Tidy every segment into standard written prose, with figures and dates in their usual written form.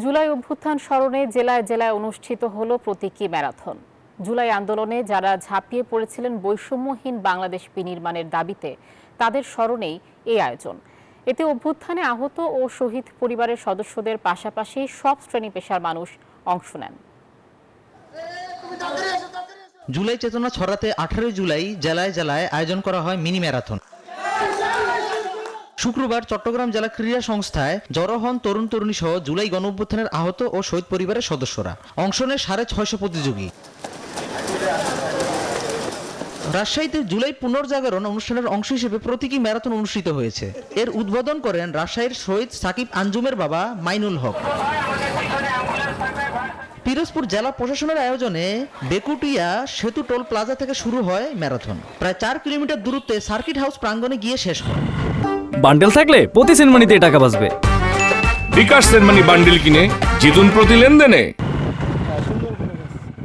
জুলাই অভ্যুত্থান স্মরণে জেলায় জেলায় অনুষ্ঠিত হলো প্রতীকী ম্যারাথন। জুলাই আন্দোলনে যারা ঝাঁপিয়ে পড়েছিলেন বৈষম্যহীন বাংলাদেশ বিনির্মাণের দাবিতে, তাদের স্মরণেই এই আয়োজন। এতে অভ্যুত্থানে আহত ও শহীদ পরিবারের সদস্যদের পাশাপাশি সব শ্রেণী পেশার মানুষ অংশ নেন। জুলাই চেতনা ছড়াতে 18 জুলাই জেলায় জেলায় আয়োজন করা হয় মিনি ম্যারাথন। শুক্রবার চট্টগ্রাম জেলা ক্রীড়া সংস্থায় জড়ো হন তরুণ তরুণী সহ জুলাই গণঅভ্যুত্থানের আহত ও শহীদ পরিবারের সদস্যরা। অংশ নেয় 650 প্রতিযোগী। রাজশাহীতে জুলাই পুনর্জাগরণ অনুষ্ঠানের অংশ হিসেবে প্রতীকী ম্যারাথন অনুষ্ঠিত হয়েছে। এর উদ্বোধন করেন রাজশাহীর শহীদ সাকিব আঞ্জুমের বাবা মাইনুল হক। পিরোজপুর জেলা প্রশাসনের আয়োজনে বেকুটিয়া সেতু টোল প্লাজা থেকে শুরু হয় ম্যারাথন। প্রায় 4 কিলোমিটার দূরত্বে সার্কিট হাউস প্রাঙ্গণে গিয়ে শেষ হয়। বান্ডেল থাকলে প্রতি সেনমানিতে টাকা বাঁচবে। বিকাশ সেনমানি বান্ডেল কিনে জিতুন প্রতি লেনদেনে।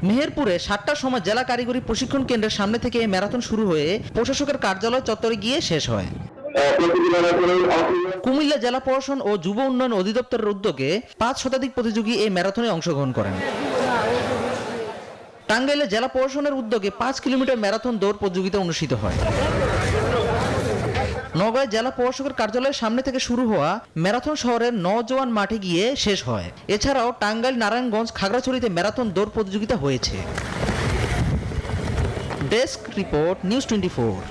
মেহেরপুরে 7টার সময় জেলা কারিগরি প্রশিক্ষণ কেন্দ্রের সামনে থেকে এই ম্যারাথন শুরু হয়ে প্রশাসকের কার্যালয় চত্বরে গিয়ে শেষ হয়। কুমিল্লা জেলা প্রশাসন ও যুব উন্নয়ন অধিদপ্তরের উদ্যোগে 5 শতাধিক প্রতিযোগী এই ম্যারাথনে অংশগ্রহণ করেন। টাঙ্গাইলে জেলা প্রশাসনের উদ্যোগে 5 কিলোমিটার ম্যারাথন দৌড় প্রতিযোগিতা অনুষ্ঠিত হয়। নওগাঁয় জেলা প্রশাসকের কার্যালয়ের সামনে থেকে শুরু হওয়া ম্যারাথন শহরের নওজোয়ান মাঠে গিয়ে শেষ হয়। এছাড়াও টাঙ্গাইল, নারায়ণগঞ্জ, খাগড়াছড়িতে ম্যারাথন দৌড় প্রতিযোগিতা হয়েছে। Desk report, news 24।